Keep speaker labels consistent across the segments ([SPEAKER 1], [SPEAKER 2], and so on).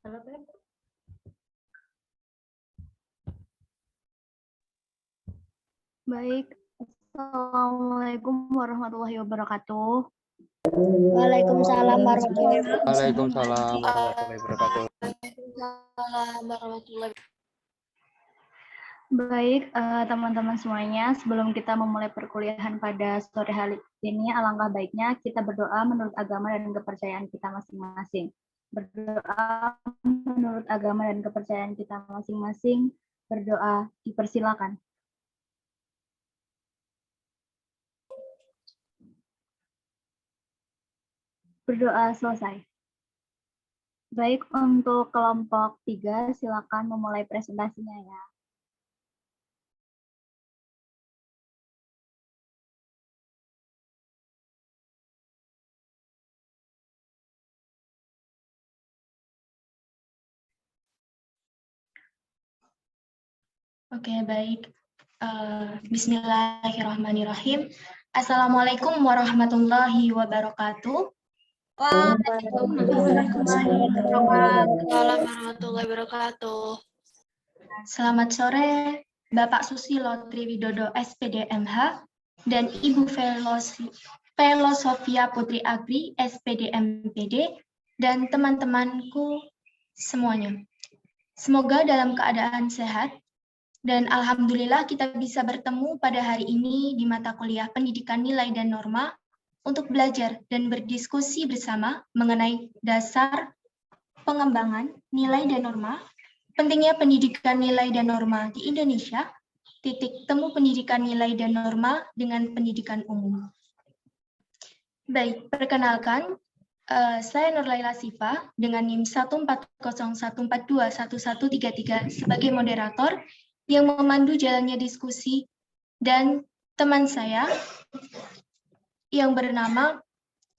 [SPEAKER 1] Halo, Beb. Baik. Assalamualaikum warahmatullahi wabarakatuh.
[SPEAKER 2] Waalaikumsalam warahmatullahi wabarakatuh.
[SPEAKER 3] Waalaikumsalam warahmatullahi wabarakatuh.
[SPEAKER 1] Baik, teman-teman semuanya, sebelum kita memulai perkuliahan pada sore hari ini, alangkah baiknya kita berdoa menurut agama dan kepercayaan kita masing-masing. Berdoa menurut agama dan kepercayaan kita masing-masing, berdoa dipersilakan. Berdoa selesai. Baik, untuk kelompok 3, silakan memulai presentasinya ya.
[SPEAKER 2] Oke, baik. Bismillahirrahmanirrahim. Assalamualaikum warahmatullahi wabarakatuh.
[SPEAKER 4] Waalaikumsalam warahmatullahi wabarakatuh.
[SPEAKER 2] Selamat sore, Bapak Susilo Triwidodo SPD MH dan Ibu Velosofia Putri Agri SPD MPD dan teman-temanku semuanya. Semoga dalam keadaan sehat. Dan alhamdulillah kita bisa bertemu pada hari ini di mata kuliah pendidikan nilai dan norma untuk belajar dan berdiskusi bersama mengenai dasar pengembangan nilai dan norma, pentingnya pendidikan nilai dan norma di Indonesia, titik temu pendidikan nilai dan norma dengan pendidikan umum. Baik, perkenalkan, saya Nurlaila Sifa dengan NIM 14014211133 sebagai moderator yang memandu jalannya diskusi, dan teman saya yang bernama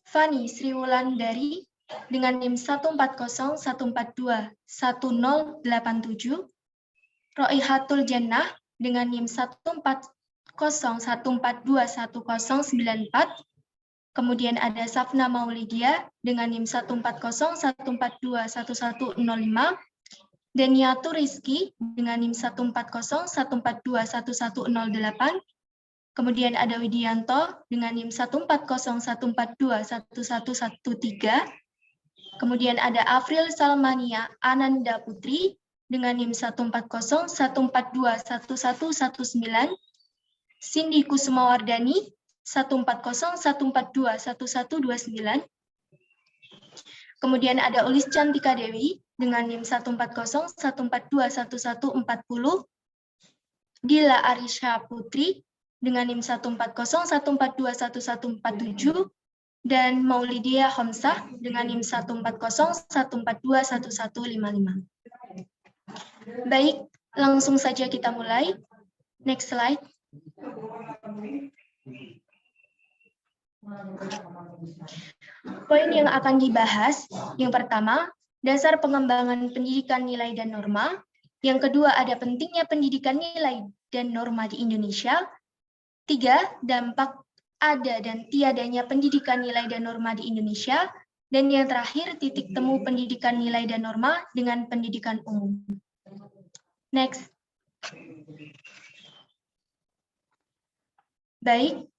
[SPEAKER 2] Fani Sriwulandari dengan NIM 14014211087, Roihatul Jannah dengan NIM 14014211094, kemudian ada Safna Maulidia dengan NIM 14014211105, dan Yatu Rizky dengan NIM 14014211108, kemudian ada Widianto dengan NIM 14014211113, kemudian ada Afril Salmania Ananda Putri dengan NIM 14014211119, Cindy Kusumawardani 14014211129, kemudian ada Ulis Cantika Dewi dengan NIM 14014211140, Dila Arisha Putri dengan NIM 14014211147, dan Maulidia Homsah dengan NIM 14014211155. Baik, langsung saja kita mulai. Next slide. Poin yang akan dibahas, yang pertama, dasar pengembangan pendidikan nilai dan norma. Yang kedua, ada pentingnya pendidikan nilai dan norma di Indonesia. 3, dampak ada dan tiadanya pendidikan nilai dan norma di Indonesia. Dan yang terakhir, titik temu pendidikan nilai dan norma dengan pendidikan umum. Next. Baik.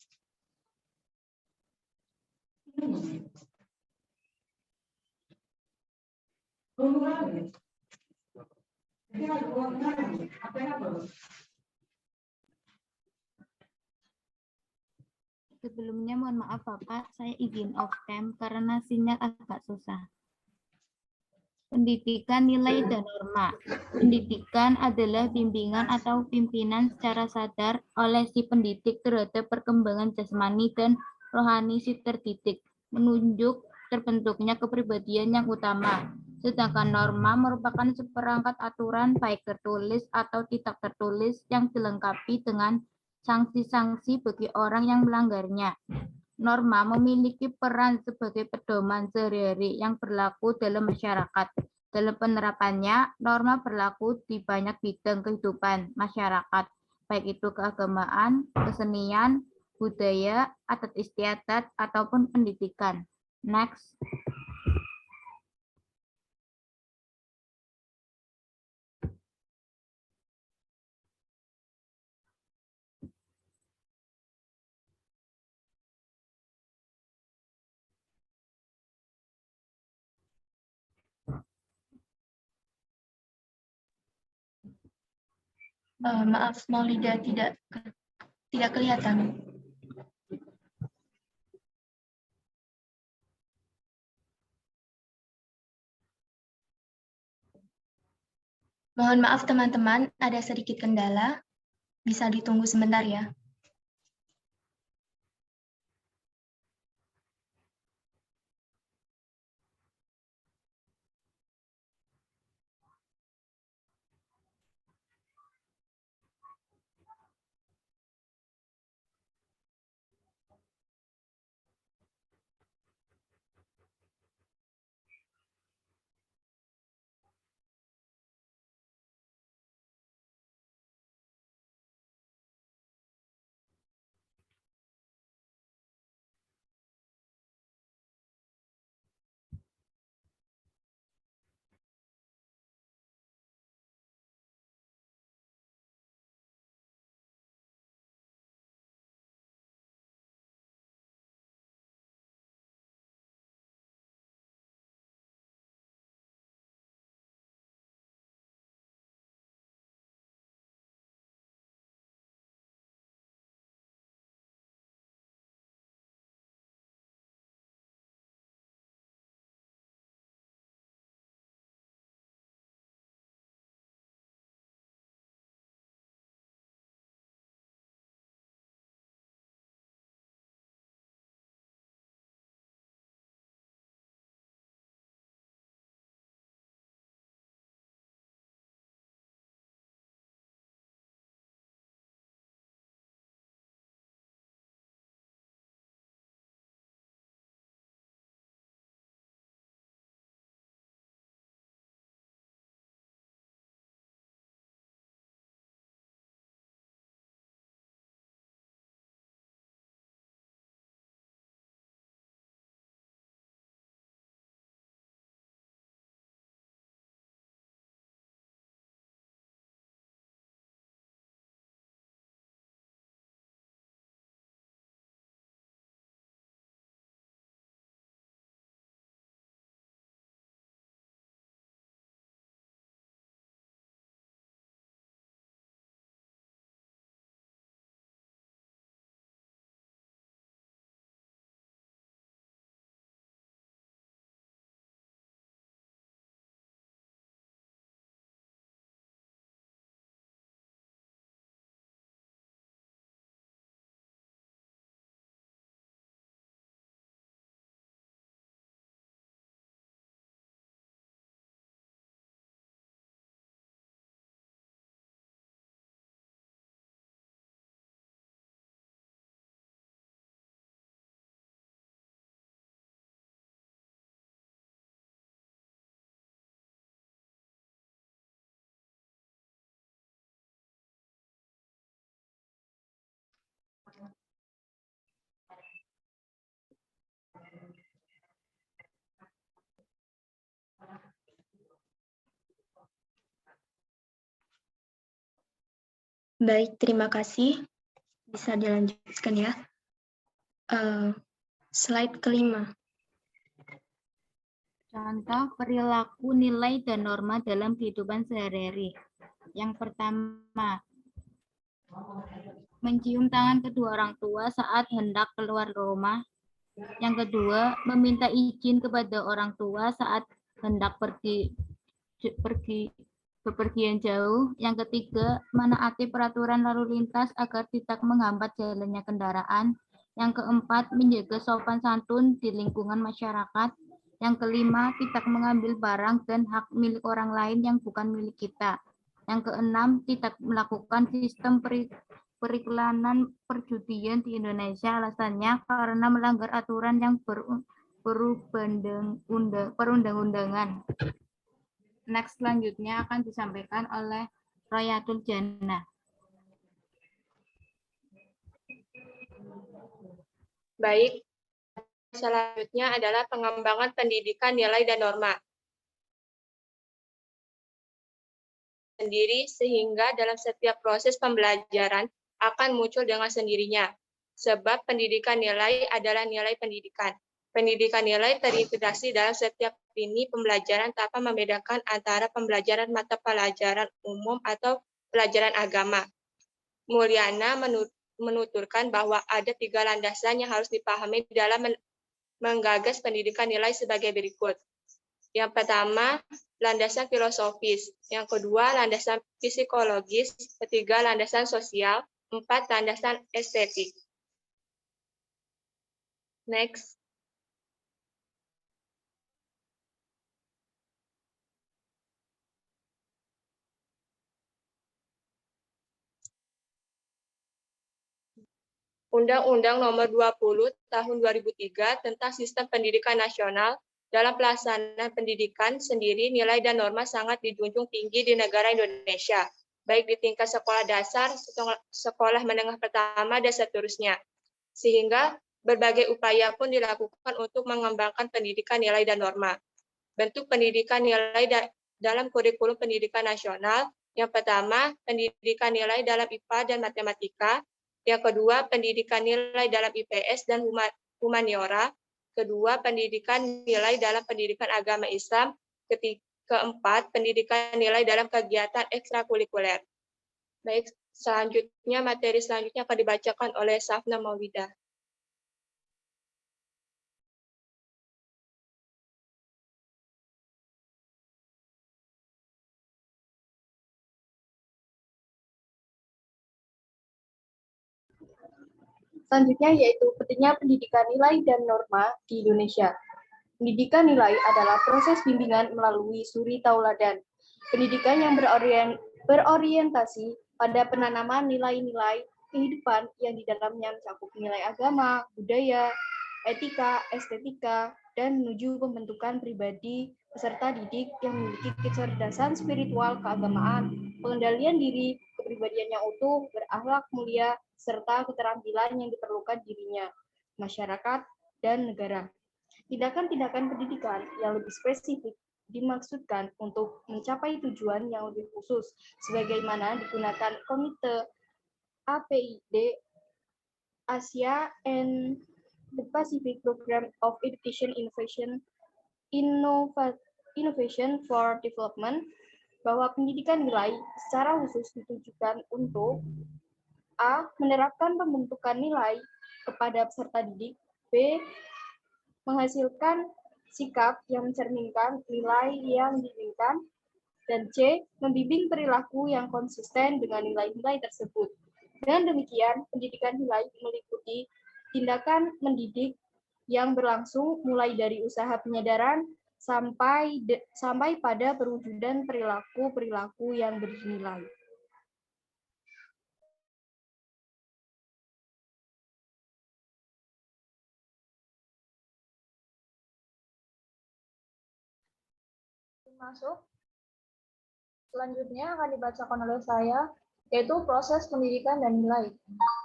[SPEAKER 1] Sebelumnya mohon maaf Bapak, saya izin off cam karena sinyal agak susah. Pendidikan nilai dan norma. Pendidikan adalah bimbingan atau pimpinan secara sadar oleh si pendidik terhadap perkembangan jasmani dan rohani si terdidik, menunjuk terbentuknya kepribadian yang utama. Sedangkan norma merupakan seperangkat aturan baik tertulis atau tidak tertulis yang dilengkapi dengan sanksi-sanksi bagi orang yang melanggarnya. Norma memiliki peran sebagai pedoman sehari-hari yang berlaku dalam masyarakat. Dalam penerapannya, norma berlaku di banyak bidang kehidupan masyarakat, baik itu keagamaan, kesenian, budaya, adat istiadat, ataupun pendidikan. Next.
[SPEAKER 2] Maaf, Maulida tidak kelihatan. Mohon maaf teman-teman, ada sedikit kendala. Bisa ditunggu sebentar ya. Baik, terima kasih. Bisa dilanjutkan ya. Slide kelima.
[SPEAKER 1] Contoh perilaku, nilai, dan norma dalam kehidupan sehari-hari. Yang pertama, mencium tangan kedua orang tua saat hendak keluar rumah. Yang kedua, meminta izin kepada orang tua saat hendak bepergian jauh. Yang ketiga, menaati peraturan lalu lintas agar tidak menghambat jalannya kendaraan. Yang keempat, menjaga sopan santun di lingkungan masyarakat. Yang kelima, tidak mengambil barang dan hak milik orang lain yang bukan milik kita. Yang keenam, tidak melakukan sistem periklanan perjudian di Indonesia. Alasannya karena melanggar aturan yang perundang-undangan. Next, selanjutnya akan disampaikan oleh Royatul Jannah.
[SPEAKER 4] Baik, selanjutnya adalah pengembangan pendidikan nilai dan norma sendiri, sehingga dalam setiap proses pembelajaran akan muncul dengan sendirinya. Sebab pendidikan nilai adalah nilai pendidikan. Pendidikan nilai terintegrasi dalam setiap lini pembelajaran tanpa membedakan antara pembelajaran mata pelajaran umum atau pelajaran agama. Mulyana menuturkan bahwa ada 3 landasan yang harus dipahami dalam menggagas pendidikan nilai sebagai berikut. Yang pertama, landasan filosofis. Yang kedua, landasan psikologis. Ketiga, landasan sosial. 4, landasan estetik. Next. Undang-Undang Nomor 20 Tahun 2003 tentang Sistem Pendidikan Nasional. Dalam pelaksanaan pendidikan sendiri, nilai dan norma sangat dijunjung tinggi di negara Indonesia, baik di tingkat sekolah dasar, sekolah menengah pertama, dan seterusnya. Sehingga berbagai upaya pun dilakukan untuk mengembangkan pendidikan nilai dan norma. Bentuk pendidikan nilai dalam kurikulum pendidikan nasional, yang pertama, pendidikan nilai dalam IPA dan matematika. Yang kedua, pendidikan nilai dalam IPS dan humaniora. Kedua, pendidikan nilai dalam pendidikan agama Islam. Keempat, pendidikan nilai dalam kegiatan ekstrakurikuler. Baik, selanjutnya materi selanjutnya akan dibacakan oleh Safna Maulidah.
[SPEAKER 5] Selanjutnya yaitu pentingnya pendidikan nilai dan norma di Indonesia. Pendidikan nilai adalah proses bimbingan melalui suri tauladan. Pendidikan yang berorientasi pada penanaman nilai-nilai kehidupan yang di dalamnya mencakup nilai agama, budaya, etika, estetika, dan menuju pembentukan pribadi peserta didik yang memiliki kecerdasan spiritual, keagamaan, pengendalian diri, kepribadian yang utuh, berakhlak mulia, serta keterampilan yang diperlukan dirinya, masyarakat, dan negara. Tindakan-tindakan pendidikan yang lebih spesifik dimaksudkan untuk mencapai tujuan yang lebih khusus, sebagaimana digunakan Komite APID Asia and the Pacific Program of Education Innovation for Development, bahwa pendidikan nilai secara khusus ditujukan untuk A. Menerapkan pembentukan nilai kepada peserta didik. B. Menghasilkan sikap yang mencerminkan nilai yang diinginkan. Dan C. Membimbing perilaku yang konsisten dengan nilai-nilai tersebut. Dengan demikian, pendidikan nilai meliputi tindakan mendidik yang berlangsung mulai dari usaha penyadaran sampai pada perwujudan perilaku-perilaku yang bernilai.
[SPEAKER 6] Masuk. Selanjutnya akan dibacakan oleh saya, yaitu proses pendidikan dan nilai.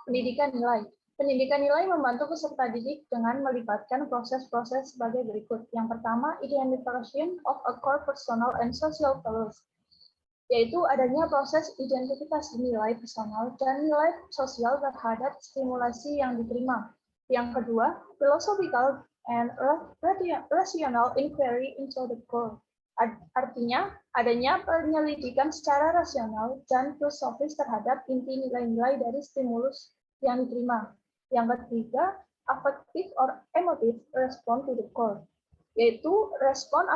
[SPEAKER 6] Pendidikan nilai. Pendidikan nilai membantu peserta didik dengan melibatkan proses-proses sebagai berikut. Yang pertama, identification of a core personal and social values, yaitu adanya proses identifikasi nilai personal dan nilai sosial terhadap stimulasi yang diterima. Yang kedua, philosophical and rational inquiry into the core. Artinya, adanya penyelidikan secara rasional dan filosofis terhadap inti nilai-nilai dari stimulus yang diterima. Yang ketiga, affective or emotive response to the core, yaitu respon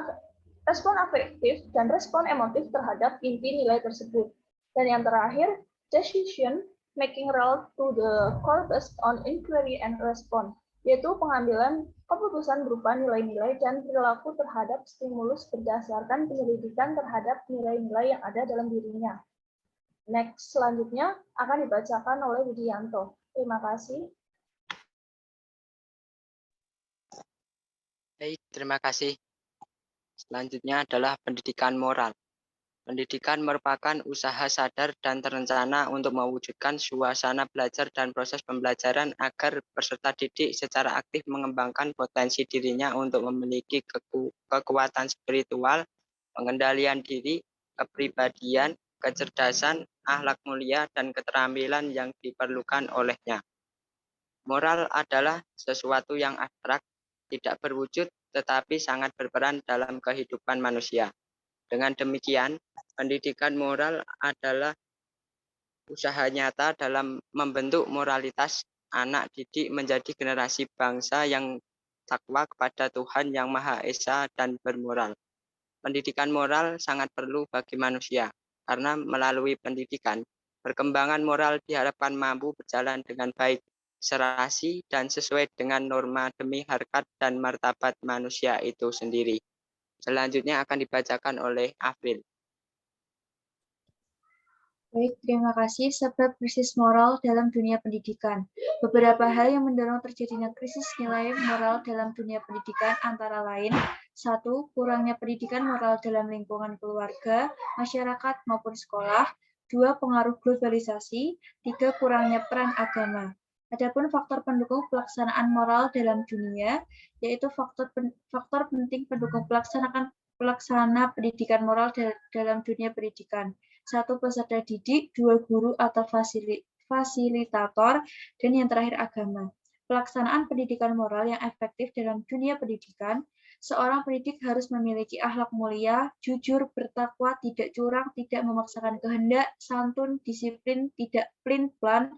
[SPEAKER 6] afektif dan respon emotif terhadap inti nilai tersebut. Dan yang terakhir, decision making role to the core based on inquiry and response, yaitu pengambilan keputusan berupa nilai-nilai dan perilaku terhadap stimulus berdasarkan penyelidikan terhadap nilai-nilai yang ada dalam dirinya. Next, selanjutnya akan dibacakan oleh Widianto. Terima kasih.
[SPEAKER 7] Baik, terima kasih. Selanjutnya adalah pendidikan moral. Pendidikan merupakan usaha sadar dan terencana untuk mewujudkan suasana belajar dan proses pembelajaran agar peserta didik secara aktif mengembangkan potensi dirinya untuk memiliki kekuatan spiritual, pengendalian diri, kepribadian, kecerdasan, akhlak mulia, dan keterampilan yang diperlukan olehnya. Moral adalah sesuatu yang abstrak, tidak berwujud, tetapi sangat berperan dalam kehidupan manusia. Dengan demikian, pendidikan moral adalah usaha nyata dalam membentuk moralitas anak didik menjadi generasi bangsa yang takwa kepada Tuhan Yang Maha Esa dan bermoral. Pendidikan moral sangat perlu bagi manusia, karena melalui pendidikan, perkembangan moral diharapkan mampu berjalan dengan baik, serasi, dan sesuai dengan norma demi harkat dan martabat manusia itu sendiri. Selanjutnya akan dibacakan oleh Afril.
[SPEAKER 8] Baik, terima kasih. Sebab krisis moral dalam dunia pendidikan. Beberapa hal yang mendorong terjadinya krisis nilai moral dalam dunia pendidikan antara lain: 1. Kurangnya pendidikan moral dalam lingkungan keluarga, masyarakat, maupun sekolah. 2. Pengaruh globalisasi. 3. Kurangnya peran agama. Adapun faktor pendukung pelaksanaan moral dalam dunia, yaitu faktor penting pendukung pelaksana pendidikan moral dalam dunia pendidikan. 1. Peserta didik, 2. Guru atau fasilitator, dan yang terakhir agama. Pelaksanaan pendidikan moral yang efektif dalam dunia pendidikan, seorang pendidik harus memiliki akhlak mulia, jujur, bertakwa, tidak curang, tidak memaksakan kehendak, santun, disiplin, tidak pelin-pelan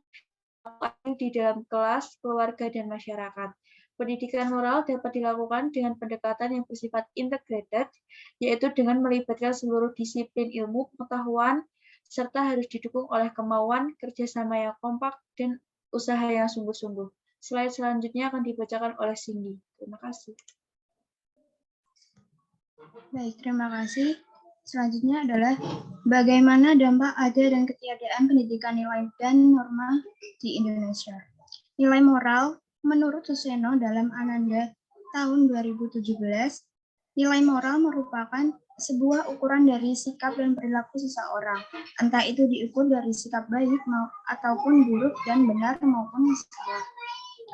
[SPEAKER 8] di dalam kelas, keluarga, dan masyarakat. Pendidikan moral dapat dilakukan dengan pendekatan yang bersifat integrated, yaitu dengan melibatkan seluruh disiplin ilmu pengetahuan, serta harus didukung oleh kemauan, kerjasama yang kompak, dan usaha yang sungguh-sungguh. Slide selanjutnya akan dibacakan oleh Cindy. Terima kasih.
[SPEAKER 2] Baik, terima kasih. Selanjutnya adalah bagaimana dampak ada dan ketiadaan pendidikan nilai dan norma di Indonesia. Nilai moral, menurut Suseno dalam Ananda tahun 2017, nilai moral merupakan sebuah ukuran dari sikap dan perilaku seseorang, entah itu diukur dari sikap baik ataupun buruk dan benar maupun salah.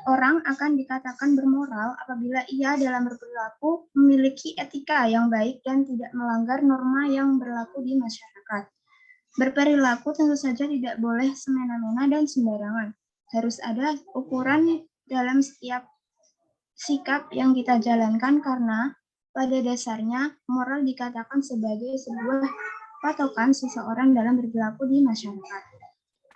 [SPEAKER 2] Orang akan dikatakan bermoral apabila ia dalam berperilaku memiliki etika yang baik dan tidak melanggar norma yang berlaku di masyarakat. Berperilaku tentu saja tidak boleh semena-mena dan sembarangan. Harus ada ukuran dalam setiap sikap yang kita jalankan, karena pada dasarnya moral dikatakan sebagai sebuah patokan seseorang dalam berperilaku di masyarakat.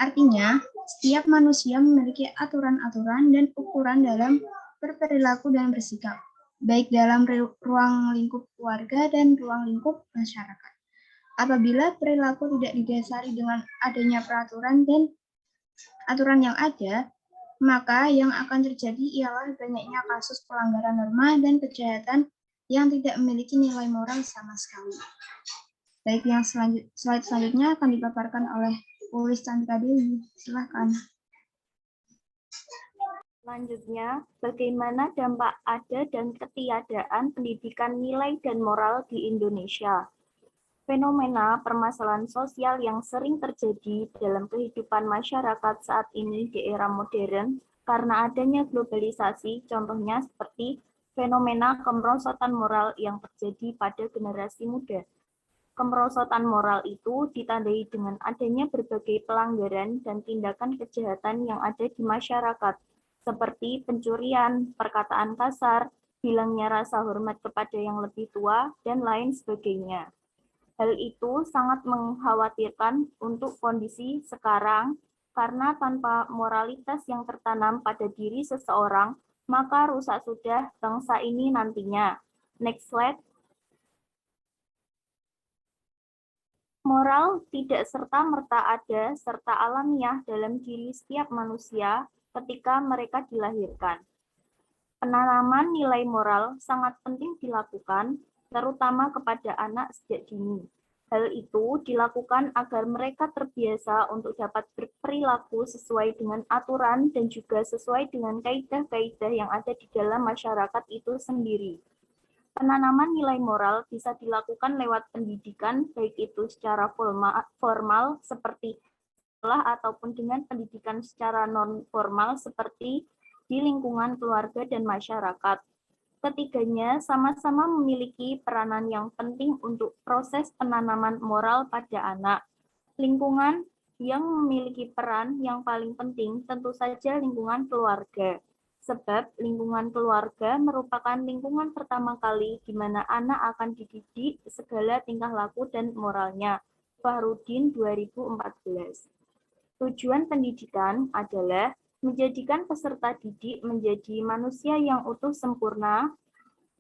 [SPEAKER 2] Artinya, setiap manusia memiliki aturan-aturan dan ukuran dalam berperilaku dan bersikap, baik dalam ruang lingkup keluarga dan ruang lingkup masyarakat. Apabila perilaku tidak didasari dengan adanya peraturan dan aturan yang ada, maka yang akan terjadi ialah banyaknya kasus pelanggaran norma dan kejahatan yang tidak memiliki nilai moral sama sekali. Baik, yang slide selanjutnya akan dipaparkan oleh Ulis Chandra Dewi. Silakan.
[SPEAKER 1] Selanjutnya, bagaimana dampak ada dan ketiadaan pendidikan nilai dan moral di Indonesia? Fenomena permasalahan sosial yang sering terjadi dalam kehidupan masyarakat saat ini di era modern karena adanya globalisasi, contohnya seperti fenomena kemerosotan moral yang terjadi pada generasi muda. Kemerosotan moral itu ditandai dengan adanya berbagai pelanggaran dan tindakan kejahatan yang ada di masyarakat, seperti pencurian, perkataan kasar, hilangnya rasa hormat kepada yang lebih tua, dan lain sebagainya. Hal itu sangat mengkhawatirkan untuk kondisi sekarang, karena tanpa moralitas yang tertanam pada diri seseorang, maka rusak sudah bangsa ini nantinya. Next slide. Moral tidak serta-merta ada serta alamiah dalam diri setiap manusia ketika mereka dilahirkan. Penanaman nilai moral sangat penting dilakukan, terutama kepada anak sejak dini. Hal itu dilakukan agar mereka terbiasa untuk dapat berperilaku sesuai dengan aturan dan juga sesuai dengan kaidah-kaidah yang ada di dalam masyarakat itu sendiri. Penanaman nilai moral bisa dilakukan lewat pendidikan, baik itu secara formal seperti sekolah ataupun dengan pendidikan secara non-formal seperti di lingkungan keluarga dan masyarakat. Ketiganya sama-sama memiliki peranan yang penting untuk proses penanaman moral pada anak. Lingkungan yang memiliki peran yang paling penting tentu saja lingkungan keluarga. Sebab lingkungan keluarga merupakan lingkungan pertama kali di mana anak akan dididik segala tingkah laku dan moralnya. Fahrudin 2014. Tujuan pendidikan adalah menjadikan peserta didik menjadi manusia yang utuh sempurna.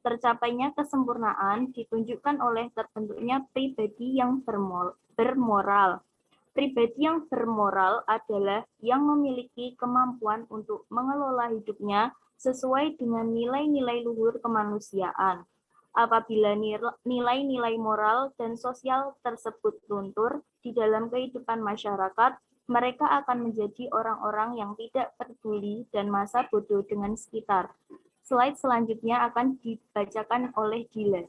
[SPEAKER 1] Tercapainya kesempurnaan ditunjukkan oleh terbentuknya pribadi yang bermoral. Pribadi yang bermoral adalah yang memiliki kemampuan untuk mengelola hidupnya sesuai dengan nilai-nilai luhur kemanusiaan. Apabila nilai-nilai moral dan sosial tersebut luntur di dalam kehidupan masyarakat, mereka akan menjadi orang-orang yang tidak peduli dan masa bodoh dengan sekitar. Slide selanjutnya akan dibacakan oleh Dila.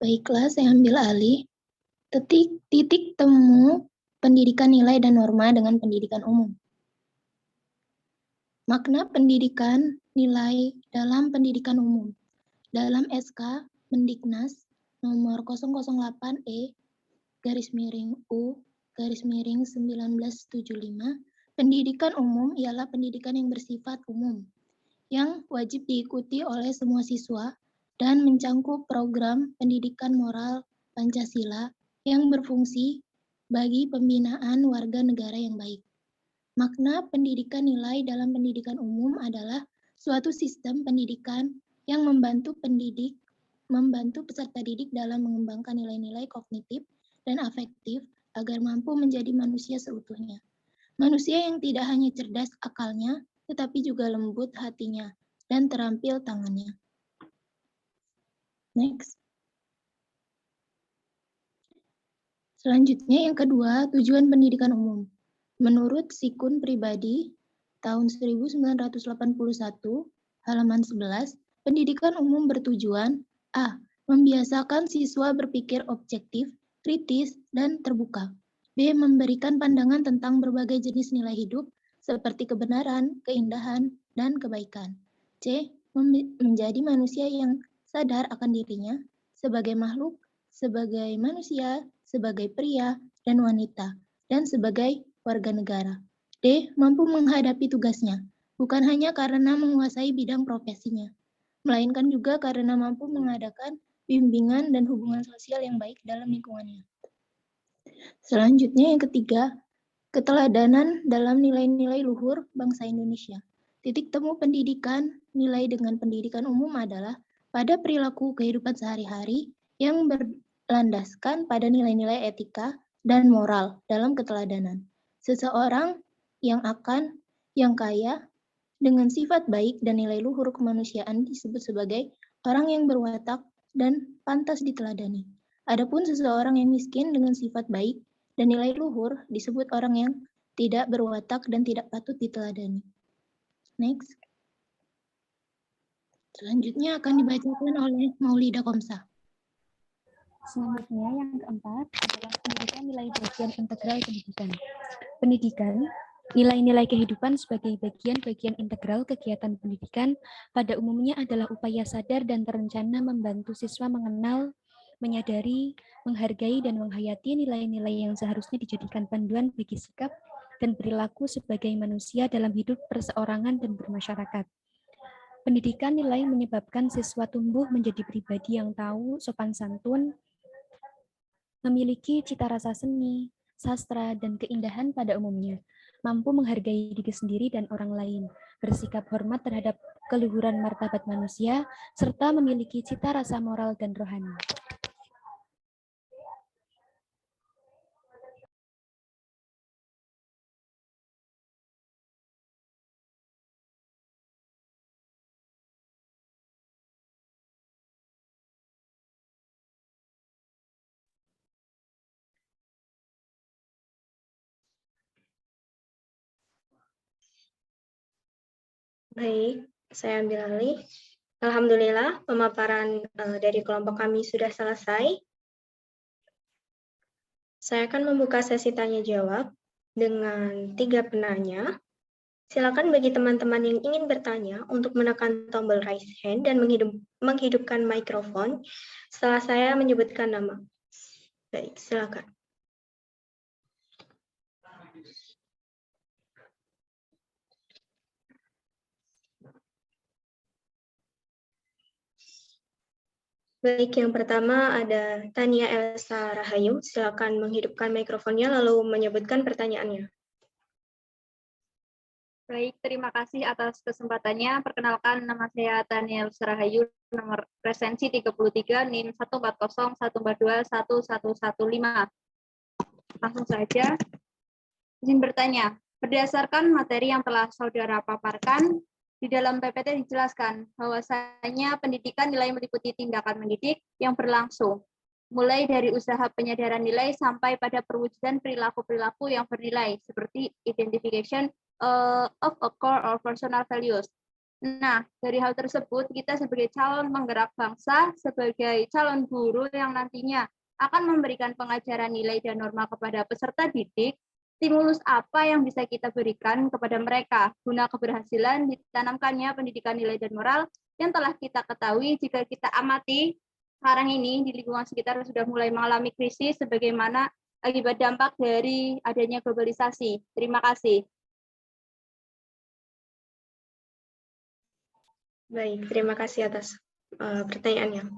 [SPEAKER 2] Baiklah, saya ambil alih. Titik temu pendidikan nilai dan norma dengan pendidikan umum. Makna pendidikan nilai dalam pendidikan umum. Dalam SK Mendiknas nomor 008E /U/1975, pendidikan umum ialah pendidikan yang bersifat umum, yang wajib diikuti oleh semua siswa dan mencangkup program pendidikan moral Pancasila yang berfungsi bagi pembinaan warga negara yang baik. Makna pendidikan nilai dalam pendidikan umum adalah suatu sistem pendidikan yang membantu peserta didik dalam mengembangkan nilai-nilai kognitif dan afektif agar mampu menjadi manusia seutuhnya. Manusia yang tidak hanya cerdas akalnya, tetapi juga lembut hatinya dan terampil tangannya. Next. Selanjutnya yang kedua, tujuan pendidikan umum. Menurut Sikun Pribadi tahun 1981, halaman 11, pendidikan umum bertujuan A. Membiasakan siswa berpikir objektif, kritis, dan terbuka. B. Memberikan pandangan tentang berbagai jenis nilai hidup seperti kebenaran, keindahan, dan kebaikan. C. Menjadi manusia yang sadar akan dirinya sebagai makhluk, sebagai manusia, sebagai pria dan wanita, dan sebagai warga negara. D. Mampu menghadapi tugasnya, bukan hanya karena menguasai bidang profesinya, melainkan juga karena mampu mengadakan bimbingan dan hubungan sosial yang baik dalam lingkungannya. Selanjutnya yang ketiga, keteladanan dalam nilai-nilai luhur bangsa Indonesia. Titik temu pendidikan nilai dengan pendidikan umum adalah pada perilaku kehidupan sehari-hari yang berlandaskan pada nilai-nilai etika dan moral dalam keteladanan. Seseorang yang kaya dengan sifat baik dan nilai luhur kemanusiaan disebut sebagai orang yang berwatak dan pantas diteladani. Adapun seseorang yang miskin dengan sifat baik dan nilai luhur disebut orang yang tidak berwatak dan tidak patut diteladani. Next. Selanjutnya akan dibacakan oleh Maulida Komsa.
[SPEAKER 9] Selanjutnya yang keempat adalah pendidikan nilai bagian integral pendidikan. Pendidikan, nilai-nilai kehidupan sebagai bagian-bagian integral kegiatan pendidikan pada umumnya adalah upaya sadar dan terencana membantu siswa mengenal, menyadari, menghargai, dan menghayati nilai-nilai yang seharusnya dijadikan panduan bagi sikap dan perilaku sebagai manusia dalam hidup perseorangan dan bermasyarakat. Pendidikan nilai menyebabkan siswa tumbuh menjadi pribadi yang tahu sopan santun, memiliki cita rasa seni, sastra, dan keindahan pada umumnya, mampu menghargai diri sendiri dan orang lain, bersikap hormat terhadap keluhuran martabat manusia, serta memiliki cita rasa moral dan rohani.
[SPEAKER 10] Baik, saya ambil alih. Alhamdulillah, pemaparan dari kelompok kami sudah selesai. Saya akan membuka sesi tanya-jawab dengan 3 penanya. Silakan bagi teman-teman yang ingin bertanya untuk menekan tombol raise hand dan menghidupkan mikrofon setelah saya menyebutkan nama. Baik, silakan. Baik, yang pertama ada Tania Elsa Rahayu. Silakan menghidupkan mikrofonnya lalu menyebutkan pertanyaannya.
[SPEAKER 11] Baik, terima kasih atas kesempatannya. Perkenalkan, nama saya Tania Elsa Rahayu, nomor presensi 33, NIM 14014211115. Langsung saja, izin bertanya. Berdasarkan materi yang telah saudara paparkan, di dalam PPT dijelaskan bahwasanya pendidikan nilai meliputi tindakan mendidik yang berlangsung, mulai dari usaha penyadaran nilai sampai pada perwujudan perilaku-perilaku yang bernilai, seperti identification of a core or personal values. Nah, dari hal tersebut, kita sebagai calon penggerak bangsa, sebagai calon guru yang nantinya akan memberikan pengajaran nilai dan norma kepada peserta didik, stimulus apa yang bisa kita berikan kepada mereka guna keberhasilan ditanamkannya pendidikan nilai dan moral yang telah kita ketahui jika kita amati sekarang ini di lingkungan sekitar sudah mulai mengalami krisis sebagaimana akibat dampak dari adanya globalisasi. Terima kasih.
[SPEAKER 10] Baik, terima kasih atas pertanyaannya.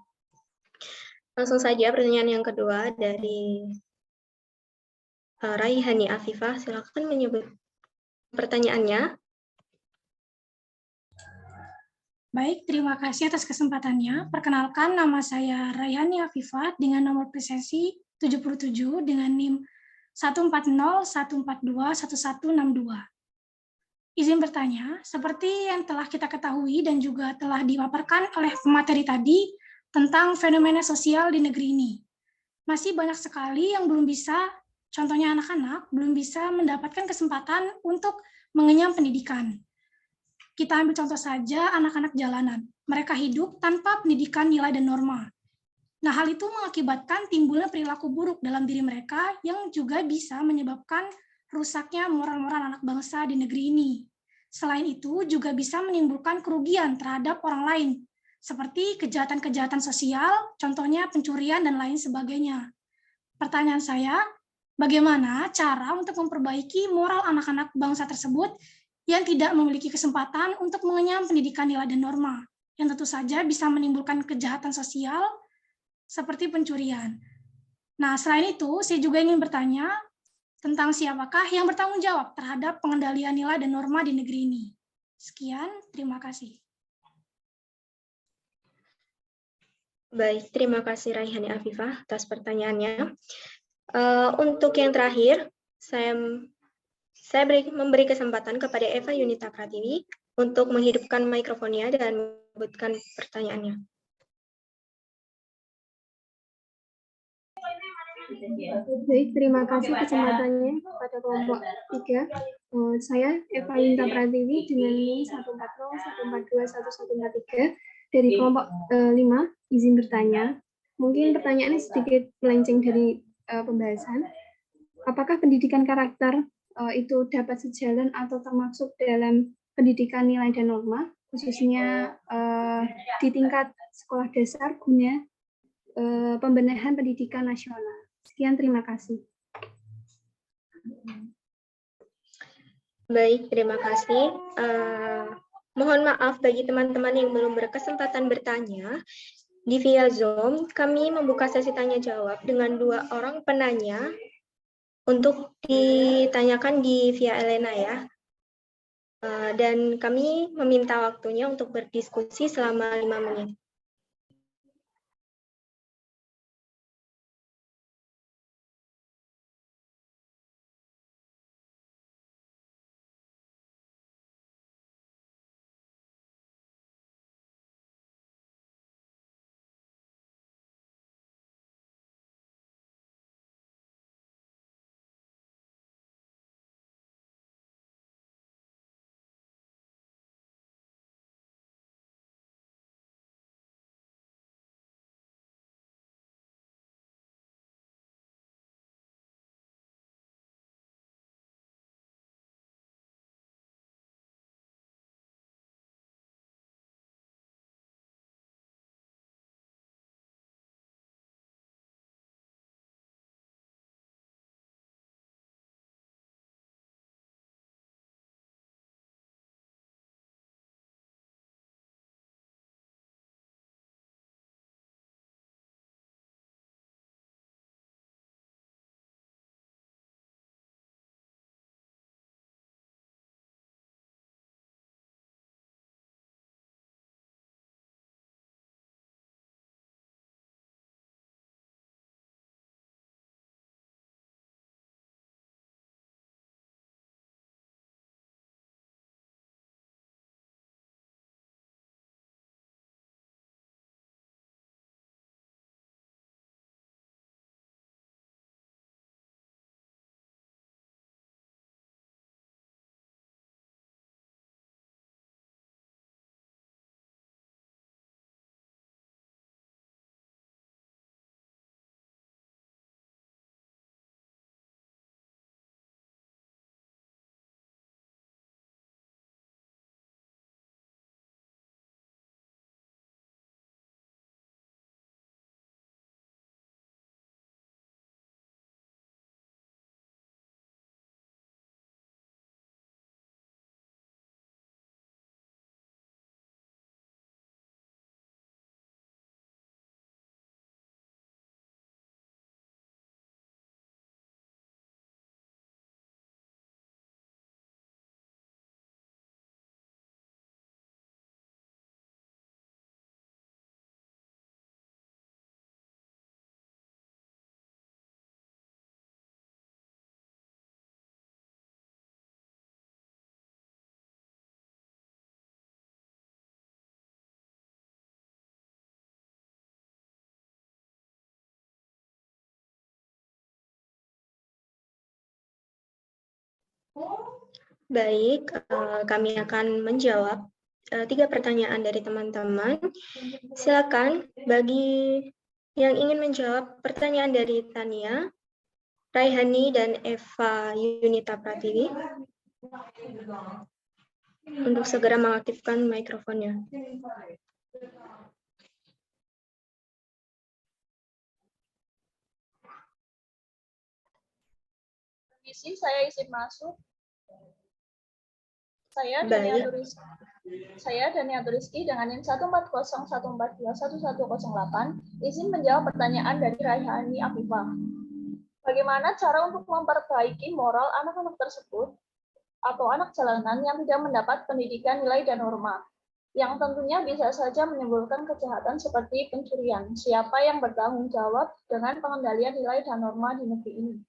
[SPEAKER 10] Langsung saja pertanyaan yang kedua dari Raihani Afifah. Silakan menyebut pertanyaannya.
[SPEAKER 12] Baik, terima kasih atas kesempatannya. Perkenalkan, nama saya Raihani Afifah dengan nomor presensi 77 dengan NIM 14014211162. Izin bertanya, seperti yang telah kita ketahui dan juga telah dipaparkan oleh pemateri tadi tentang fenomena sosial di negeri ini. Masih banyak sekali yang belum bisa, contohnya anak-anak, belum bisa mendapatkan kesempatan untuk mengenyam pendidikan. Kita ambil contoh saja anak-anak jalanan. Mereka hidup tanpa pendidikan nilai dan norma. Nah, hal itu mengakibatkan timbulnya perilaku buruk dalam diri mereka yang juga bisa menyebabkan rusaknya moral-moral anak bangsa di negeri ini. Selain itu, juga bisa menimbulkan kerugian terhadap orang lain, seperti kejahatan-kejahatan sosial, contohnya pencurian dan lain sebagainya. Pertanyaan saya, bagaimana cara untuk memperbaiki moral anak-anak bangsa tersebut yang tidak memiliki kesempatan untuk mengenyam pendidikan nilai dan norma, yang tentu saja bisa menimbulkan kejahatan sosial seperti pencurian. Nah, selain itu, saya juga ingin bertanya tentang siapakah yang bertanggung jawab terhadap pengendalian nilai dan norma di negeri ini. Sekian, terima kasih.
[SPEAKER 10] Baik, terima kasih Raihani Afifah atas pertanyaannya. Untuk yang terakhir, saya memberi kesempatan kepada Eva Yunita Pratiwi untuk menghidupkan mikrofonnya dan menyebutkan pertanyaannya.
[SPEAKER 13] Baik, terima kasih kesempatannya pada kelompok 3. Saya Eva Yunita Pratiwi dengan NIM 14014211143 dari kelompok 5, izin bertanya. Mungkin pertanyaannya sedikit melenceng dari pembahasan. Apakah pendidikan karakter itu dapat sejalan atau termasuk dalam pendidikan nilai dan norma, khususnya di tingkat sekolah dasar guna pembenahan pendidikan nasional? Sekian, terima kasih.
[SPEAKER 10] Baik, terima kasih. Mohon maaf bagi teman-teman yang belum berkesempatan bertanya. Di via Zoom, kami membuka sesi tanya jawab dengan 2 orang penanya untuk ditanyakan di via Elena ya. Dan kami meminta waktunya untuk berdiskusi selama 5 menit. Baik, kami akan menjawab 3 pertanyaan dari teman-teman. Silakan bagi yang ingin menjawab pertanyaan dari Tania, Raihani, dan Eva Yunita Pratiwi untuk segera mengaktifkan mikrofonnya.
[SPEAKER 6] Permisi, saya izin masuk. Saya
[SPEAKER 10] Baik.
[SPEAKER 6] Dania Turiski dengan NIM 14014211108 izin menjawab pertanyaan dari Raihani Afifah. Bagaimana cara untuk memperbaiki moral anak-anak tersebut atau anak jalanan yang tidak mendapat pendidikan nilai dan norma, yang tentunya bisa saja menimbulkan kejahatan seperti pencurian. Siapa yang bertanggung jawab dengan pengendalian nilai dan norma di negeri ini?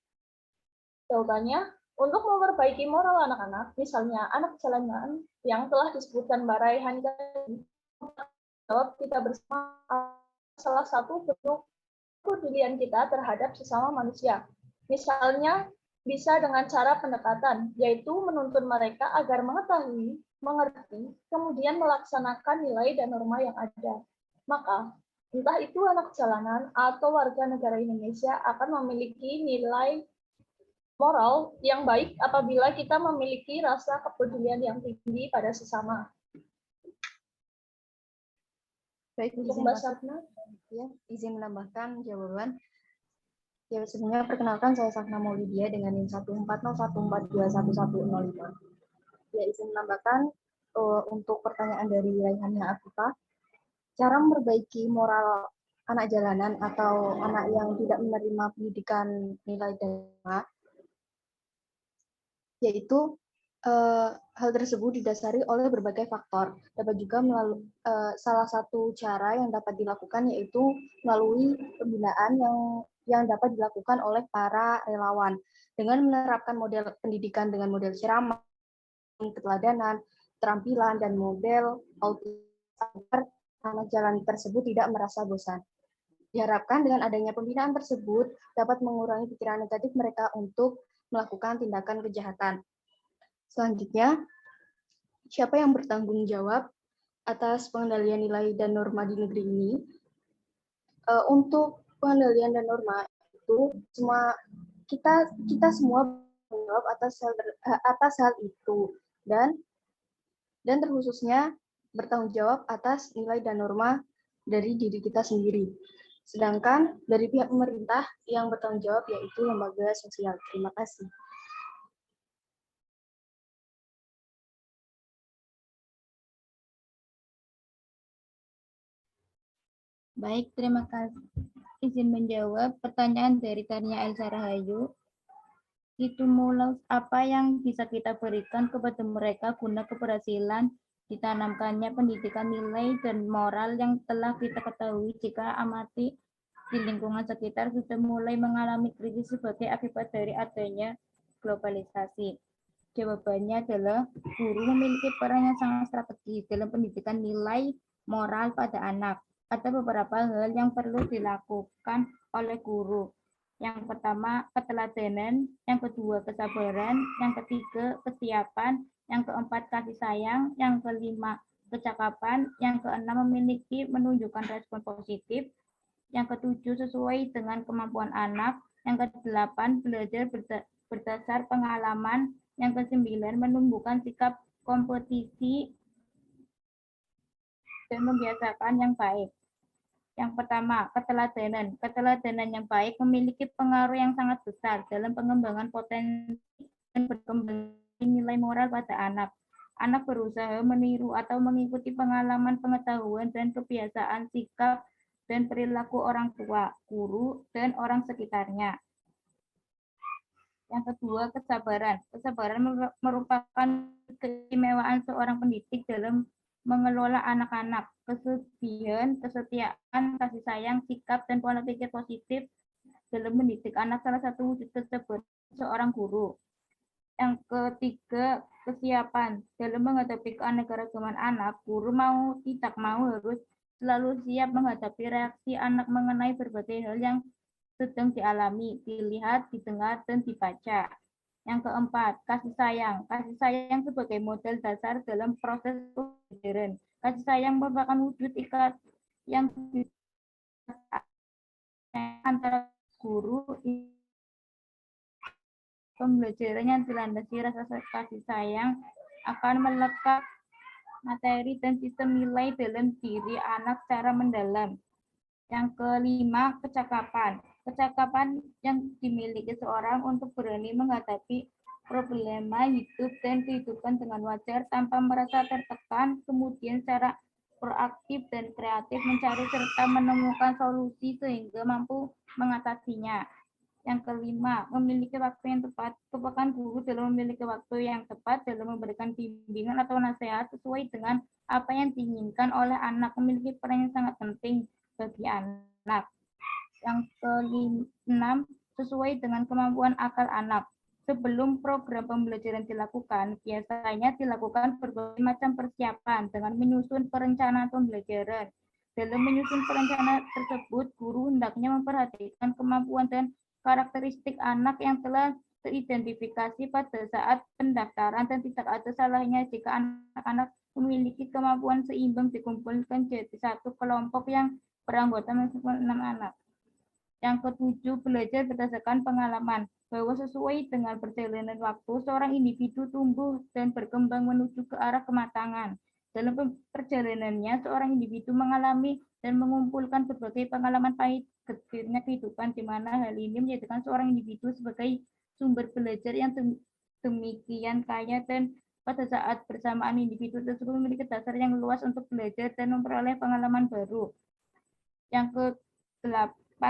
[SPEAKER 6] Jawabannya, untuk memperbaiki moral anak-anak, misalnya anak jalanan yang telah disebutkan Mbak Raihani tadi, jawab kita bersama salah satu bentuk kepedulian kita terhadap sesama manusia. Misalnya, bisa dengan cara pendekatan, yaitu menuntun mereka agar mengetahui, mengerti, kemudian melaksanakan nilai dan norma yang ada. Maka, entah itu anak jalanan atau warga negara Indonesia akan memiliki nilai moral yang baik apabila kita memiliki rasa kepedulian yang tinggi pada sesama.
[SPEAKER 5] Baik,
[SPEAKER 6] Untuk
[SPEAKER 5] izin
[SPEAKER 6] Mbak
[SPEAKER 5] masuk.
[SPEAKER 6] Sapna.
[SPEAKER 5] Ya, izin menambahkan jawaban. Ya, sebelumnya perkenalkan saya Sapna Maulidia dengan NIM 14014211105. Ya, izin menambahkan untuk pertanyaan dari Raihani Afifah, cara memperbaiki moral anak jalanan atau anak yang tidak menerima pendidikan nilai dan norma, yaitu hal tersebut didasari oleh berbagai faktor. Dapat juga melalui salah satu cara yang dapat dilakukan yaitu melalui pembinaan yang dapat dilakukan oleh para relawan dengan menerapkan model pendidikan dengan model ceramah, keteladanan, keterampilan, dan model agar anak jalan tersebut tidak merasa bosan. Diharapkan dengan adanya pembinaan tersebut dapat mengurangi pikiran negatif mereka untuk melakukan tindakan kejahatan. Selanjutnya, siapa yang bertanggung jawab atas pengendalian nilai dan norma di negeri ini? Untuk pengendalian dan norma itu kita semua bertanggung jawab atas hal itu dan terkhususnya bertanggung jawab atas nilai dan norma dari diri kita sendiri. Sedangkan dari pihak pemerintah yang bertanggung jawab yaitu lembaga sosial. Terima kasih.
[SPEAKER 1] Baik, terima kasih. Izin menjawab pertanyaan dari Tania Elsa Rahayu. Stimulus apa yang bisa kita berikan kepada mereka guna keberhasilan ditanamkannya pendidikan nilai dan moral yang telah kita ketahui jika amati di lingkungan sekitar sudah mulai mengalami krisis sebagai akibat dari adanya globalisasi. Jawabannya adalah guru memiliki peran yang sangat strategis dalam pendidikan nilai moral pada anak. Ada beberapa hal yang perlu dilakukan oleh guru. Yang pertama, keteladanan. Yang kedua, kesabaran. Yang ketiga, kesiapan. Yang keempat, kasih sayang. Yang kelima, kecakapan. Yang keenam, menunjukkan respon positif. Yang ketujuh, sesuai dengan kemampuan anak. Yang kedelapan, belajar berdasar pengalaman. Yang kesembilan, menumbuhkan sikap kompetisi dan membiasakan yang baik. Yang pertama, keteladanan. Keteladanan yang baik memiliki pengaruh yang sangat besar dalam pengembangan potensi dan perkembangan nilai moral pada anak. Anak berusaha meniru atau mengikuti pengalaman, pengetahuan, dan kebiasaan sikap dan perilaku orang tua, guru, dan orang sekitarnya. Yang kedua, kesabaran. Kesabaran merupakan keistimewaan seorang pendidik dalam mengelola anak-anak. Kesedihan, kesetiaan, kasih sayang, sikap, dan pola pikir positif dalam mendidik anak salah satu wujud tersebut seorang guru. Yang ketiga, kesiapan. Dalam menghadapi keanekaragaman anak, guru mau tidak mau harus selalu siap menghadapi reaksi anak mengenai berbagai hal yang sedang dialami, dilihat, didengar, dan dibaca. Yang keempat, kasih sayang. Kasih sayang sebagai model dasar dalam proses pembelajaran. Kasih sayang merupakan wujud ikat yang antara guru pembelajaran yang dilandasi rasa kasih sayang akan melekat materi dan sistem nilai dalam diri anak secara mendalam. Yang kelima, kecakapan. Kecakapan yang dimiliki seorang untuk berani menghadapi problema hidup dan kehidupan dengan wajar tanpa merasa tertekan, kemudian secara proaktif dan kreatif mencari serta menemukan solusi sehingga mampu mengatasinya. Yang kelima, memiliki waktu yang tepat. Kepekaan guru dalam memiliki waktu yang tepat dalam memberikan bimbingan atau nasihat sesuai dengan apa yang diinginkan oleh anak memiliki peran yang sangat penting bagi anak. Yang keenam, sesuai dengan kemampuan akal anak. Sebelum program pembelajaran dilakukan, biasanya dilakukan berbagai macam persiapan dengan menyusun perencanaan pembelajaran. Dalam menyusun perencanaan tersebut, guru hendaknya memperhatikan kemampuan dan karakteristik anak yang telah teridentifikasi pada saat pendaftaran dan tidak ada salahnya jika anak-anak memiliki kemampuan seimbang dikumpulkan jadi satu kelompok yang beranggota maksimal 6 anak. Yang ketujuh, belajar berdasarkan pengalaman, bahwa sesuai dengan perjalanan waktu, seorang individu tumbuh dan berkembang menuju ke arah kematangan. Dalam perjalanannya, seorang individu mengalami dan mengumpulkan berbagai pengalaman pahit getirnya kehidupan, di mana hal ini menjadikan seorang individu sebagai sumber belajar yang demikian kaya, dan pada saat bersamaan individu tersebut memiliki dasar yang luas untuk belajar dan memperoleh pengalaman baru. Yang ke-8,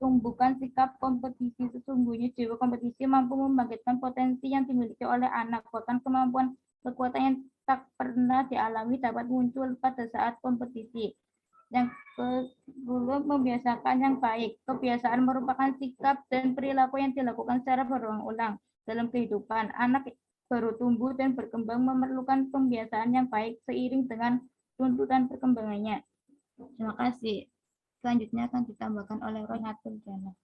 [SPEAKER 1] tumbuhkan sikap kompetisi. Sesungguhnya jiwa kompetisi mampu membangkitkan potensi yang dimiliki oleh anak, bahkan kemampuan kekuatan yang tak pernah dialami dapat muncul pada saat kompetisi. Yang ke-10, membiasakan yang baik. Kebiasaan merupakan sikap dan perilaku yang dilakukan secara berulang-ulang dalam kehidupan. Anak baru tumbuh dan berkembang memerlukan pembiasaan yang baik seiring dengan tuntutan perkembangannya. Terima kasih. Selanjutnya akan ditambahkan oleh Rohnatul Jana.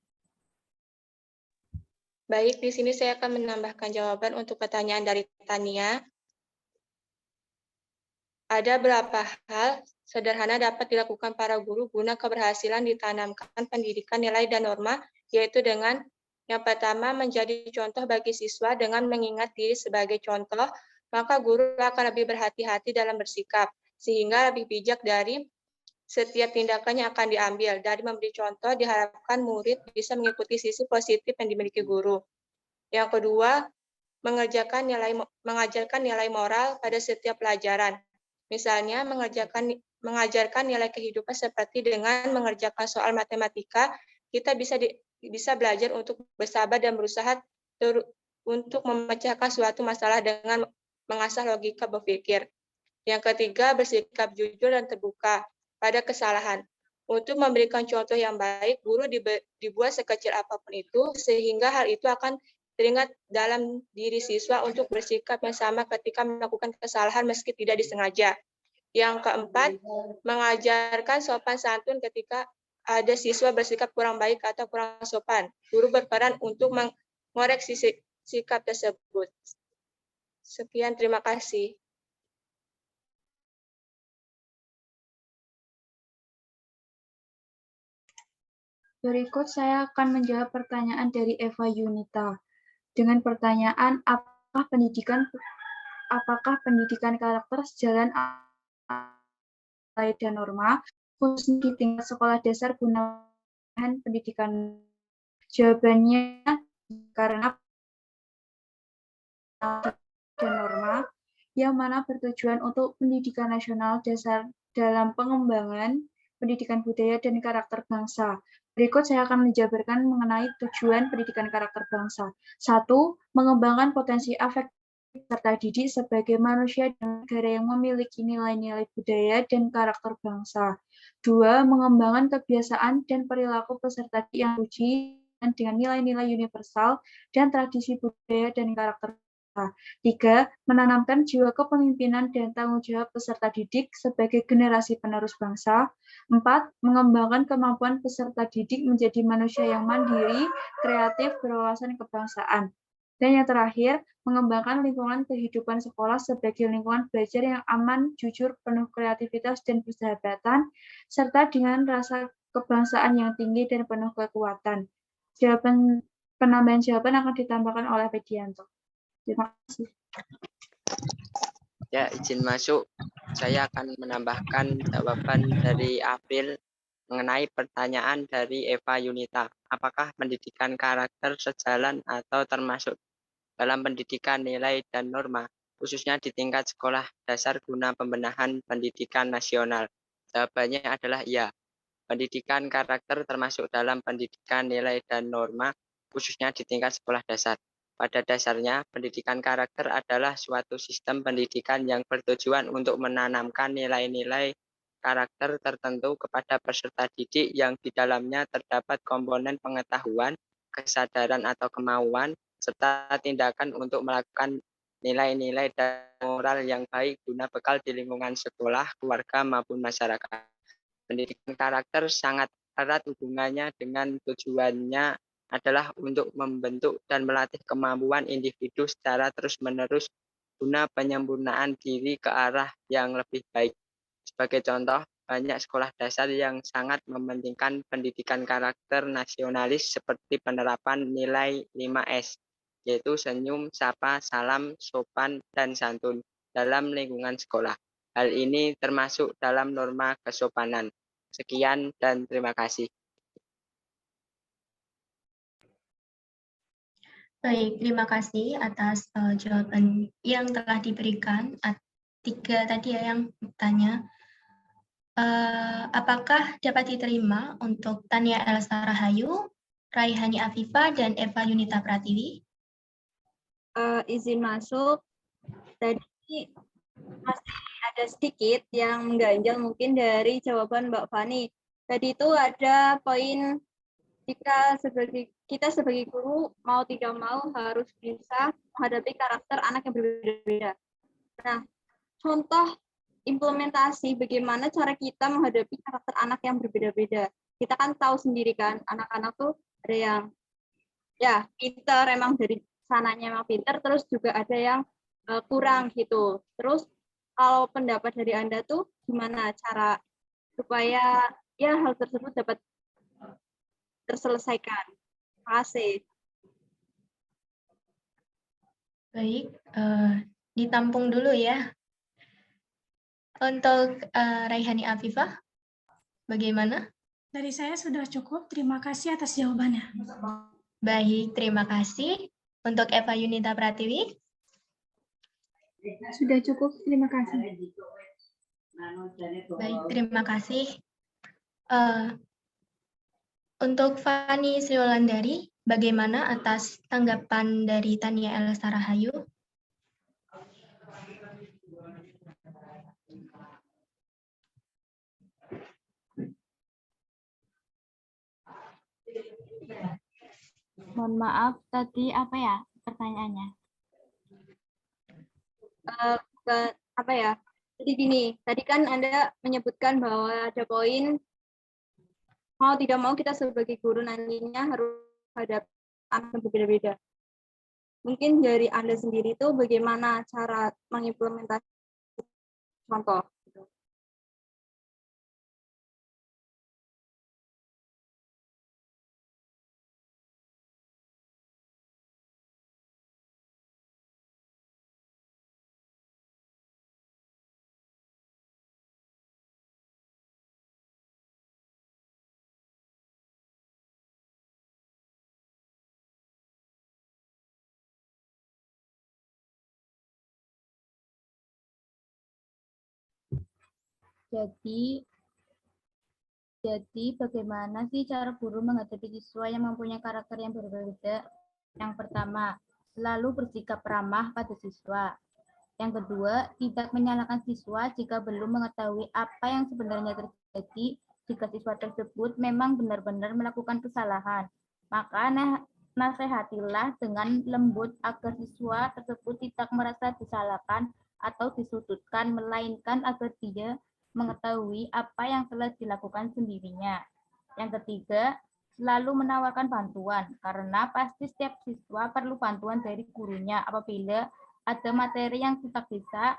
[SPEAKER 4] Baik, di sini saya akan menambahkan jawaban untuk pertanyaan dari Tania. Ada beberapa hal sederhana dapat dilakukan para guru guna keberhasilan ditanamkan pendidikan nilai dan norma, yaitu dengan yang pertama, menjadi contoh bagi siswa dengan mengingat diri sebagai contoh, maka guru akan lebih berhati-hati dalam bersikap, sehingga lebih bijak dari setiap tindakan yang akan diambil. Dari memberi contoh, diharapkan murid bisa mengikuti sisi positif yang dimiliki guru. Yang kedua, mengajarkan nilai moral pada setiap pelajaran. Misalnya, mengajarkan nilai kehidupan seperti dengan mengerjakan soal matematika, kita bisa belajar untuk bersabar dan berusaha untuk memecahkan suatu masalah dengan mengasah logika berpikir. Yang ketiga, bersikap jujur dan terbuka pada kesalahan. Untuk memberikan contoh yang baik, guru dibuat sekecil apapun itu, sehingga hal itu akan teringat dalam diri siswa untuk bersikap yang sama ketika melakukan kesalahan meski tidak disengaja. Yang keempat, mengajarkan sopan santun ketika ada siswa bersikap kurang baik atau kurang sopan. Guru berperan untuk mengoreksi sikap tersebut. Sekian, terima kasih.
[SPEAKER 8] Berikut saya akan menjawab pertanyaan dari Eva Yunita. Dengan pertanyaan, apakah pendidikan karakter sejalan nilai dan norma, khususnya di tingkat sekolah dasar guna pendidikan? Jawabannya, karena dan norma yang mana bertujuan untuk pendidikan nasional dasar dalam pengembangan pendidikan budaya dan karakter bangsa. Berikut saya akan menjabarkan mengenai tujuan pendidikan karakter bangsa. 1. Mengembangkan potensi afektif serta didik sebagai manusia dan negara yang memiliki nilai-nilai budaya dan karakter bangsa. 2. Mengembangkan kebiasaan dan perilaku peserta didik yang teruji dengan nilai-nilai universal dan tradisi budaya dan karakter bangsa. 3. Menanamkan jiwa kepemimpinan dan tanggung jawab peserta didik sebagai generasi penerus bangsa. 4. Mengembangkan kemampuan peserta didik menjadi manusia yang mandiri, kreatif, berwawasan kebangsaan. Dan yang terakhir, mengembangkan lingkungan kehidupan sekolah sebagai lingkungan belajar yang aman, jujur, penuh kreativitas dan persahabatan, serta dengan rasa kebangsaan yang tinggi dan penuh kekuatan. Penambahan jawaban akan ditambahkan oleh Pedianto. Terima kasih.
[SPEAKER 7] Ya, izin masuk. Saya akan menambahkan jawaban dari April mengenai pertanyaan dari Eva Yunita. Apakah pendidikan karakter sejalan atau termasuk dalam pendidikan nilai dan norma, khususnya di tingkat sekolah dasar guna pembenahan pendidikan nasional? Jawabannya adalah iya. Pendidikan karakter termasuk dalam pendidikan nilai dan norma, khususnya di tingkat sekolah dasar. Pada dasarnya, pendidikan karakter adalah suatu sistem pendidikan yang bertujuan untuk menanamkan nilai-nilai karakter tertentu kepada peserta didik yang di dalamnya terdapat komponen pengetahuan, kesadaran atau kemauan, serta tindakan untuk melakukan nilai-nilai dan moral yang baik guna bekal di lingkungan sekolah, keluarga, maupun masyarakat. Pendidikan karakter sangat erat hubungannya dengan tujuannya adalah untuk membentuk dan melatih kemampuan individu secara terus-menerus guna penyempurnaan diri ke arah yang lebih baik. Sebagai contoh, banyak sekolah dasar yang sangat mementingkan pendidikan karakter nasionalis seperti penerapan nilai 5S, yaitu senyum, sapa, salam, sopan, dan santun dalam lingkungan sekolah. Hal ini termasuk dalam norma kesopanan. Sekian dan terima kasih.
[SPEAKER 2] Baik, terima kasih atas jawaban yang telah diberikan. Tiga tadi ya yang bertanya. Apakah dapat diterima untuk Tania Elsa Rahayu, Raihani Afifa, dan Eva Yunita Pratiwi?
[SPEAKER 11] Izin masuk. Tadi masih ada sedikit yang mengganjal mungkin dari jawaban Mbak Fani. Tadi itu ada poin kita sebagai guru mau tidak mau harus bisa menghadapi karakter anak yang berbeda-beda. Nah, contoh implementasi bagaimana cara kita menghadapi karakter anak yang berbeda-beda. Kita kan tahu sendiri kan, anak-anak tuh ada yang ya pintar, emang dari sananya emang pintar, terus juga ada yang kurang gitu. Terus kalau pendapat dari Anda tuh gimana cara supaya ya hal tersebut dapat terselesaikan? Terima kasih.
[SPEAKER 2] Baik, ditampung dulu ya. Untuk Raihani Afifah, bagaimana?
[SPEAKER 12] Dari saya sudah cukup, terima kasih atas jawabannya.
[SPEAKER 2] Baik, terima kasih. Untuk Eva Yunita Pratiwi?
[SPEAKER 13] Sudah cukup, terima kasih.
[SPEAKER 2] Baik, terima kasih. Untuk Fani Sriwolandari, bagaimana atas tanggapan dari Tania Elsa Rahayu?
[SPEAKER 1] Mohon maaf, tadi apa ya pertanyaannya?
[SPEAKER 11] Apa ya? Jadi gini, tadi kan Anda menyebutkan bahwa ada poin mau tidak mau kita sebagai guru nantinya harus hadap anak yang berbeda-beda. Mungkin dari Anda sendiri itu bagaimana cara mengimplementasi contoh?
[SPEAKER 1] Jadi bagaimana sih cara guru menghadapi siswa yang mempunyai karakter yang berbeda? Yang pertama, selalu bersikap ramah pada siswa. Yang kedua, tidak menyalahkan siswa jika belum mengetahui apa yang sebenarnya terjadi. Jika siswa tersebut memang benar-benar melakukan kesalahan, maka nasihatilah dengan lembut agar siswa tersebut tidak merasa disalahkan atau disudutkan, melainkan agar dia mengetahui apa yang telah dilakukan sendirinya. Yang ketiga, selalu menawarkan bantuan, karena pasti setiap siswa perlu bantuan dari gurunya apabila ada materi yang tidak bisa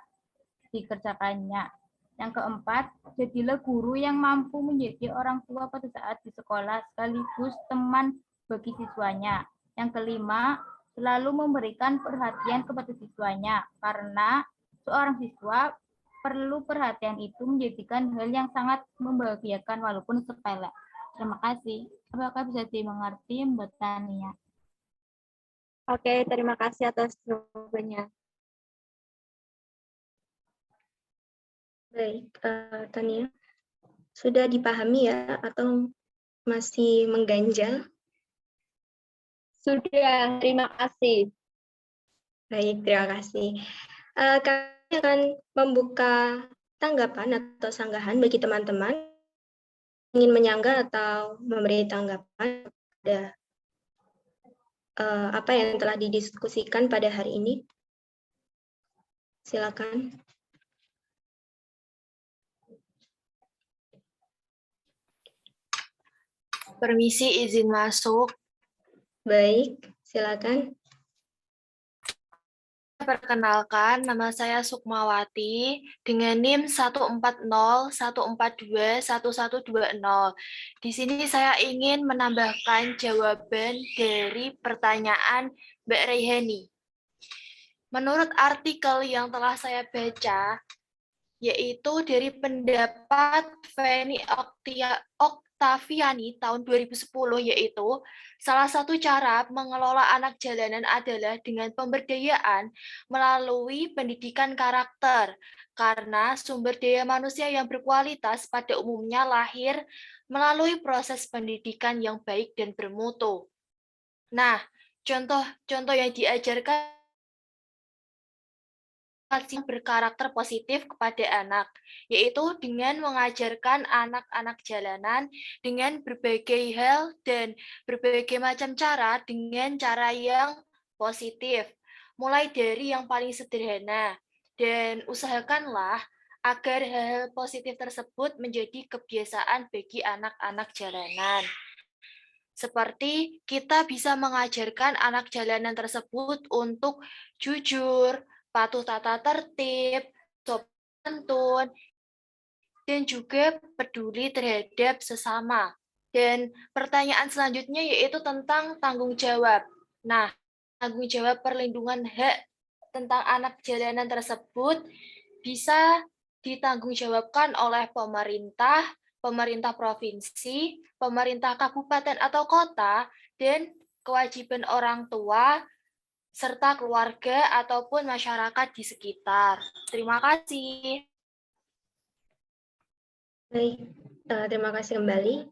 [SPEAKER 1] dikerjakannya. Yang keempat, jadilah guru yang mampu menjadi orang tua pada saat di sekolah sekaligus teman bagi siswanya. Yang kelima, selalu memberikan perhatian kepada siswanya, karena seorang siswa perlu perhatian itu menjadikan hal yang sangat membahagiakan walaupun sepele. Terima kasih. Apakah bisa dimengerti, Mbak Tania?
[SPEAKER 11] Oke, terima kasih atas jawabannya.
[SPEAKER 10] Baik, Tania, sudah dipahami ya atau masih mengganjal?
[SPEAKER 11] Sudah, terima kasih.
[SPEAKER 10] Baik, terima kasih. Kami akan membuka tanggapan atau sanggahan bagi teman-teman ingin menyanggah atau memberi tanggapan pada apa yang telah didiskusikan pada hari ini. Silakan.
[SPEAKER 14] Permisi, izin masuk.
[SPEAKER 10] Baik, silakan.
[SPEAKER 14] Perkenalkan, nama saya Sukmawati dengan NIM 14014211120. Di sini saya ingin menambahkan jawaban dari pertanyaan Mbak Reihani. Menurut artikel yang telah saya baca, yaitu dari pendapat Feni Oktaviani tahun 2010, yaitu salah satu cara mengelola anak jalanan adalah dengan pemberdayaan melalui pendidikan karakter, karena sumber daya manusia yang berkualitas pada umumnya lahir melalui proses pendidikan yang baik dan bermutu. Nah, contoh-contoh yang diajarkan yang berkarakter positif kepada anak, yaitu dengan mengajarkan anak-anak jalanan dengan berbagai hal dan berbagai macam cara dengan cara yang positif, mulai dari yang paling sederhana, dan usahakanlah agar hal-hal positif tersebut menjadi kebiasaan bagi anak-anak jalanan. Seperti kita bisa mengajarkan anak jalanan tersebut untuk jujur, patuh tata tertib, sopan santun, dan juga peduli terhadap sesama. Dan pertanyaan selanjutnya yaitu tentang tanggung jawab. Nah, tanggung jawab perlindungan hak tentang anak jalanan tersebut bisa ditanggungjawabkan oleh pemerintah, pemerintah provinsi, pemerintah kabupaten atau kota, dan kewajiban orang tua, serta keluarga ataupun masyarakat di sekitar. Terima kasih.
[SPEAKER 10] Baik, terima kasih kembali.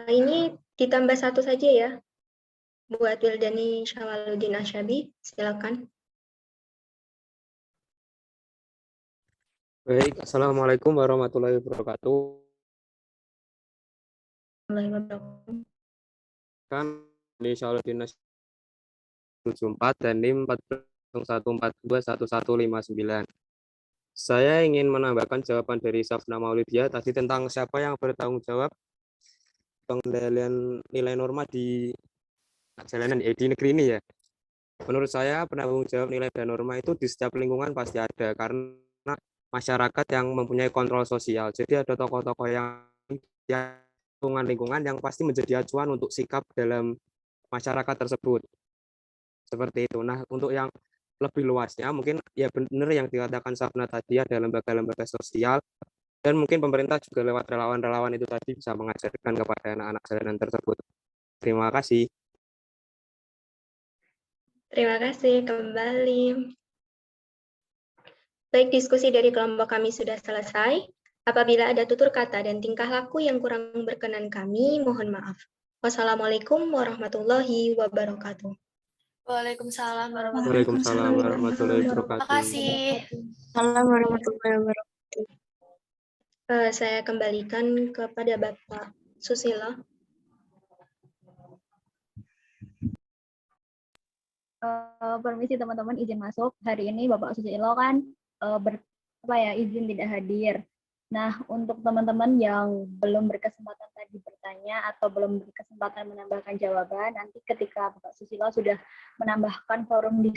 [SPEAKER 10] Ini ditambah satu saja ya, buat Wildani Syawaluddin Asyabi, silakan.
[SPEAKER 3] Baik, Assalamualaikum warahmatullahi wabarakatuh. Kan ini Syawaluddin 74 dan NIM 1401421159. Saya ingin menambahkan jawaban dari Safna Maulidia tadi tentang siapa yang bertanggung jawab pengendalian nilai norma di jalanan di negeri ini ya. Menurut saya penanggung jawab nilai dan norma itu di setiap lingkungan pasti ada, karena masyarakat yang mempunyai kontrol sosial. Jadi ada tokoh-tokoh yang lingkungan yang pasti menjadi acuan untuk sikap dalam masyarakat tersebut. Seperti itu. Nah, untuk yang lebih luasnya mungkin ya benar yang dikatakan Safna tadi, ada lembaga-lembaga sosial, dan mungkin pemerintah juga lewat relawan-relawan itu tadi bisa mengajarkan kepada anak-anak jalanan tersebut. Terima kasih.
[SPEAKER 10] Terima kasih kembali. Baik, diskusi dari kelompok kami sudah selesai. Apabila ada tutur kata dan tingkah laku yang kurang berkenan kami, mohon maaf. Wassalamualaikum warahmatullahi wabarakatuh.
[SPEAKER 14] Waalaikumsalam
[SPEAKER 3] warahmatullahi wabarakatuh.
[SPEAKER 14] Terima kasih.
[SPEAKER 10] Assalamualaikum warahmatullahi wabarakatuh. Saya kembalikan kepada Bapak Susilo.
[SPEAKER 9] Permisi teman-teman, izin masuk. Hari ini Bapak Susilo kan izin tidak hadir. Nah, untuk teman-teman yang belum berkesempatan tadi bertanya,
[SPEAKER 15] bertanya atau belum berkesempatan menambahkan jawaban, nanti ketika Bapak Susilo sudah menambahkan forum